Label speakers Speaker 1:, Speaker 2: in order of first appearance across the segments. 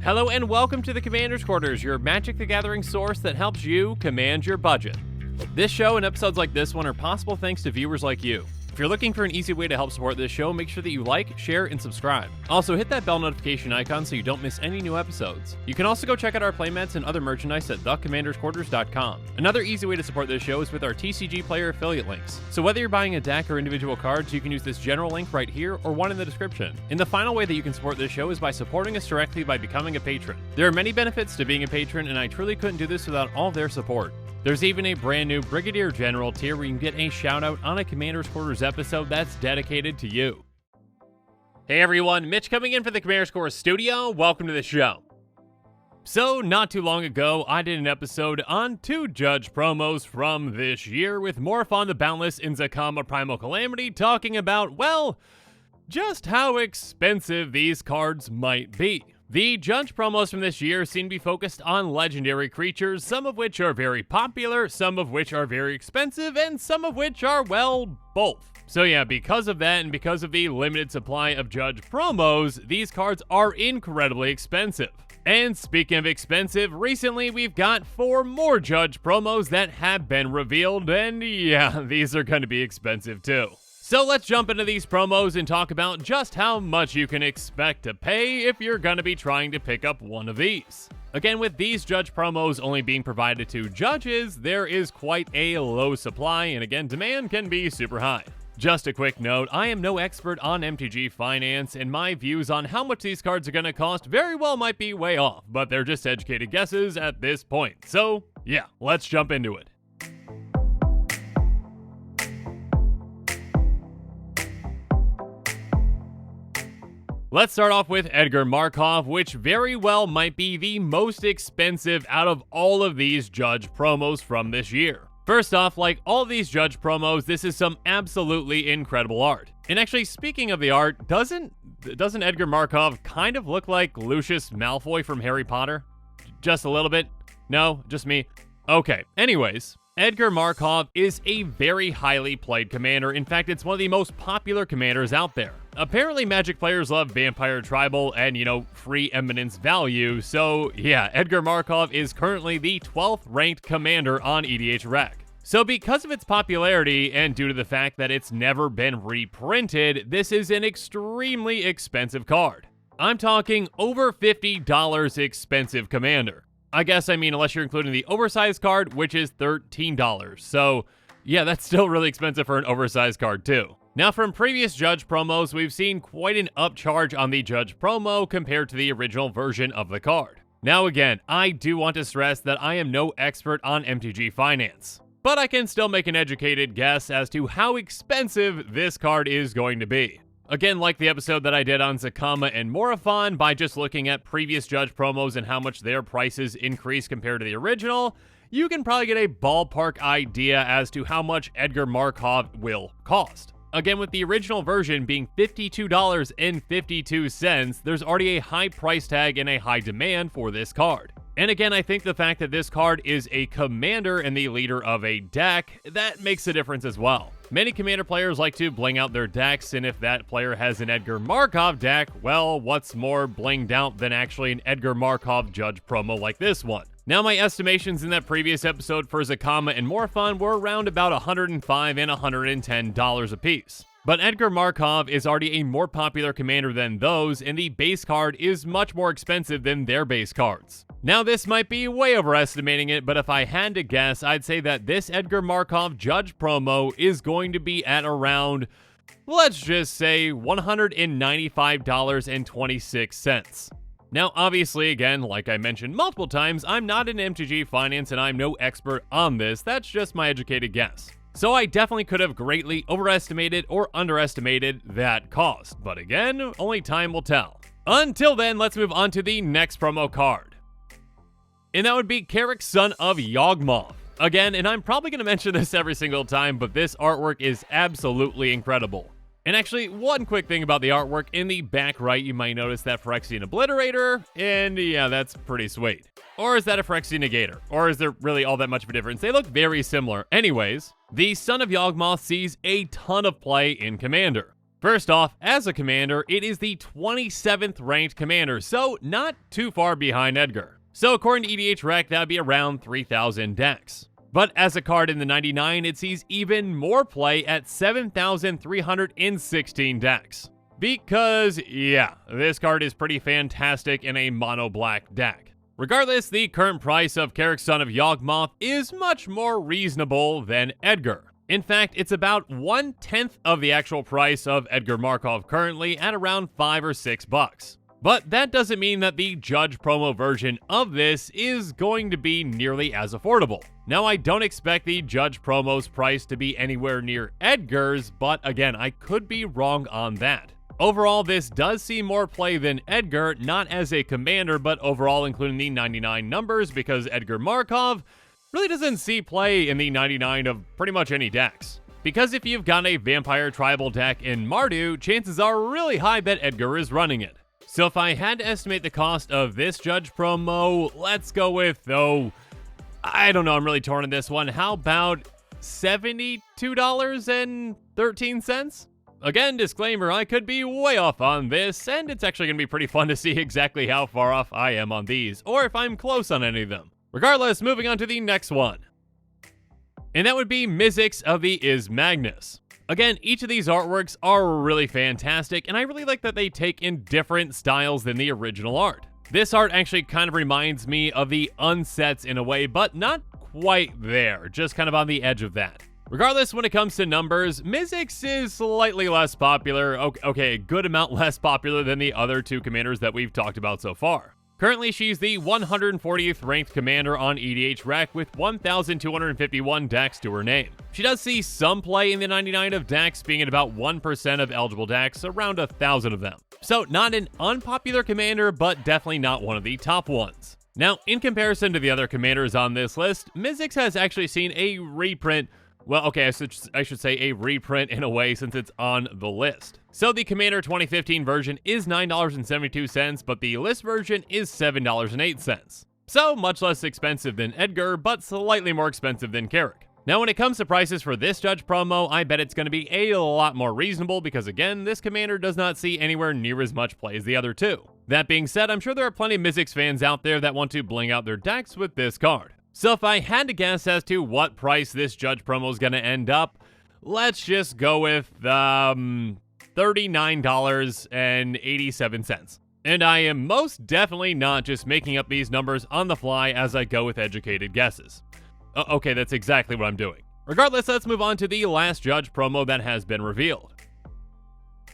Speaker 1: Hello and welcome to the Commander's Quarters, your Magic the Gathering source that helps you command your budget. This show and episodes like this one are possible thanks to viewers like you. If you're looking for an easy way to help support this show, make sure that you like, share, and subscribe. Also, hit that bell notification icon so you don't miss any new episodes. You can also go check out our playmats and other merchandise at thecommandersquarters.com. Another easy way to support this show is with our TCG Player affiliate links. So whether you're buying a deck or individual cards, you can use this general link right here or one in the description. And the final way that you can support this show is by supporting us directly by becoming a patron. There are many benefits to being a patron, and I truly couldn't do this without all their support. There's even a brand new Brigadier General tier where you can get a shout out on a Commander's Quarters episode that's dedicated to you. Hey everyone, Mitch coming in for the Commander's Quarters studio. Welcome to the show. So, not too long ago, I did an episode on 2 Judge promos from this year with Morph the Boundless and Zakama Primal Calamity talking about, well, just how expensive these cards might be. The Judge promos from this year seem to be focused on legendary creatures, some of which are very popular, some of which are very expensive, and some of which are, well, both. So yeah, because of that and because of the limited supply of Judge promos, these cards are incredibly expensive. And speaking of expensive, recently we've got 4 more Judge promos that have been revealed, and yeah, these are going to be expensive too. So let's jump into these promos and talk about just how much you can expect to pay if you're going to be trying to pick up one of these. Again, with these Judge promos only being provided to judges, there is quite a low supply, and again, demand can be super high. Just a quick note, I am no expert on MTG finance, and my views on how much these cards are going to cost very well might be way off, but they're just educated guesses at this point. So yeah, let's jump into it. Let's start off with Edgar Markov, which very well might be the most expensive out of all of these Judge promos from this year. First off, like all of these Judge promos, this is some absolutely incredible art. And actually, speaking of the art, doesn't Edgar Markov kind of look like Lucius Malfoy from Harry Potter? Just a little bit? No? Just me? Okay, anyways. Edgar Markov is a very highly played commander. In fact, it's one of the most popular commanders out there. Apparently, Magic players love Vampire Tribal and, free eminence value, so yeah, Edgar Markov is currently the 12th ranked commander on EDH Rec. So because of its popularity, and due to the fact that it's never been reprinted, this is an extremely expensive card. I'm talking over $50 expensive commander. I guess I mean unless you're including the oversized card, which is $13. So yeah, that's still really expensive for an oversized card too. Now from previous Judge promos, we've seen quite an upcharge on the Judge promo compared to the original version of the card. Now again, I do want to stress that I am no expert on MTG finance, but I can still make an educated guess as to how expensive this card is going to be. Again, like the episode that I did on Zakama and Morph, by just looking at previous Judge promos and how much their prices increase compared to the original, you can probably get a ballpark idea as to how much Edgar Markov will cost. Again, with the original version being $52.52, there's already a high price tag and a high demand for this card. And again, I think the fact that this card is a commander and the leader of a deck, that makes a difference as well. Many commander players like to bling out their decks, and if that player has an Edgar Markov deck, well, what's more blinged out than actually an Edgar Markov Judge promo like this one? Now, my estimations in that previous episode for Zakama and Morph were around about $105 and $110 a piece. But Edgar Markov is already a more popular commander than those, and the base card is much more expensive than their base cards. Now, this might be way overestimating it, but if I had to guess, I'd say that this Edgar Markov Judge promo is going to be at around, let's just say, $195.26. Now, obviously, again, like I mentioned multiple times, I'm not in MTG finance and I'm no expert on this. That's just my educated guess. So I definitely could have greatly overestimated or underestimated that cost. But again, only time will tell. Until then, let's move on to the next promo card. And that would be Carrick, son of Yawgmoth. Again, and I'm probably going to mention this every single time, but this artwork is absolutely incredible. And actually, one quick thing about the artwork, in the back right, you might notice that Phyrexian Obliterator, and yeah, that's pretty sweet. Or is that a Phyrexian Negator? Or is there really all that much of a difference? They look very similar. Anyways, the Son of Yawgmoth sees a ton of play in Commander. First off, as a commander, it is the 27th ranked commander, so not too far behind Edgar. So according to EDH Rec, that would be around 3,000 decks. But as a card in the 99, it sees even more play at 7,316 decks. Because, yeah, this card is pretty fantastic in a mono-black deck. Regardless, the current price of Carrick's Son of Yawgmoth is much more reasonable than Edgar. In fact, it's about 1/10 of the actual price of Edgar Markov currently at around $5 or $6. But that doesn't mean that the Judge promo version of this is going to be nearly as affordable. Now, I don't expect the Judge promo's price to be anywhere near Edgar's, but again, I could be wrong on that. Overall, this does see more play than Edgar, not as a commander, but overall including the 99 numbers, because Edgar Markov really doesn't see play in the 99 of pretty much any decks. Because if you've got a Vampire Tribal deck in Mardu, chances are really high that Edgar is running it. So if I had to estimate the cost of this Judge promo, let's go with, I don't know, I'm really torn on this one. How about $72.13? Again, disclaimer, I could be way off on this, and it's actually going to be pretty fun to see exactly how far off I am on these, or if I'm close on any of them. Regardless, moving on to the next one. And that would be Mizzix of the Is Magnus. Again, each of these artworks are really fantastic, and I really like that they take in different styles than the original art. This art actually kind of reminds me of the Unsets in a way, but not quite there, just kind of on the edge of that. Regardless, when it comes to numbers, Mizzix is slightly less popular, okay, a good amount less popular than the other two commanders that we've talked about so far. Currently, she's the 140th ranked commander on EDH Rec with 1,251 decks to her name. She does see some play in the 99 of decks, being at about 1% of eligible decks, around 1,000 of them. So not an unpopular commander, but definitely not one of the top ones. Now, in comparison to the other commanders on this list, Mizzix has actually seen a reprint. Well, okay, I should say a reprint in a way since it's on the list. So the Commander 2015 version is $9.72, but the list version is $7.08. So much less expensive than Edgar, but slightly more expensive than Carrick. Now, when it comes to prices for this Judge promo, I bet it's going to be a lot more reasonable because, again, this commander does not see anywhere near as much play as the other two. That being said, I'm sure there are plenty of Mizzix fans out there that want to bling out their decks with this card. So if I had to guess as to what price this Judge promo is going to end up, let's just go with $39.87. And I am most definitely not just making up these numbers on the fly as I go with educated guesses. Okay, that's exactly what I'm doing. Regardless, let's move on to the last Judge promo that has been revealed.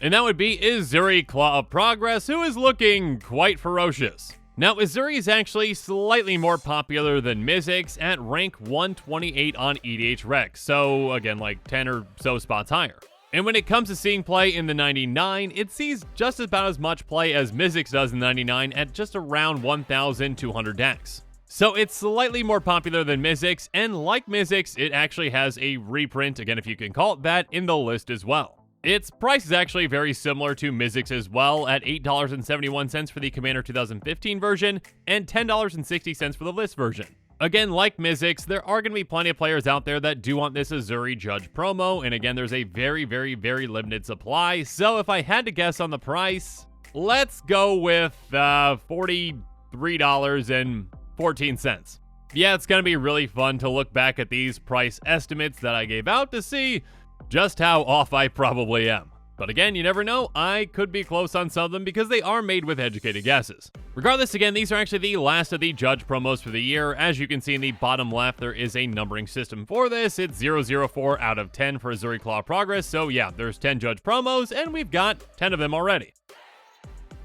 Speaker 1: And that would be Ezuri, Claw of Progress, who is looking quite ferocious. Now, Ezuri is actually slightly more popular than Mizzix at rank 128 on EDH Rec, so again, like 10 or so spots higher. And when it comes to seeing play in the 99, it sees just about as much play as Mizzix does in the 99 at just around 1,200 decks. So it's slightly more popular than Mizzix, and like Mizzix, it actually has a reprint, again if you can call it that, in the list as well. Its price is actually very similar to Mizzix as well, at $8.71 for the Commander 2015 version, and $10.60 for the list version. Again, like Mizzix, there are going to be plenty of players out there that do want this Ezuri Judge promo, and again, there's a very, very, very limited supply, so if I had to guess on the price, let's go with $43.14. Yeah, it's going to be really fun to look back at these price estimates that I gave out to see just how off I probably am. But again, you never know, I could be close on some of them because they are made with educated guesses. Regardless, again, these are actually the last of the Judge promos for the year. As you can see in the bottom left, there is a numbering system for this. It's 004 out of 10 for Ezuri Claw Progress. So yeah, there's 10 Judge promos, and we've got 10 of them already.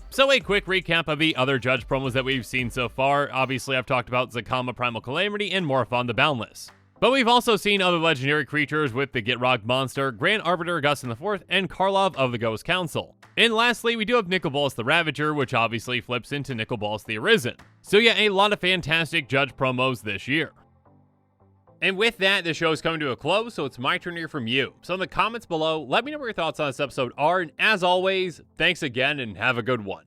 Speaker 1: So a quick recap of the other Judge promos that we've seen so far. Obviously, I've talked about Zakama Primal Calamity and Morphon the Boundless. But we've also seen other legendary creatures with the Gitrog Monster, Grand Arbiter Augustin IV, and Karlov of the Ghost Council. And lastly, we do have Nicol the Ravager, which obviously flips into Nicol the Arisen. So yeah, a lot of fantastic Judge promos this year. And with that, the show is coming to a close, so it's my turn to hear from you. So in the comments below, let me know what your thoughts on this episode are, and as always, thanks again and have a good one.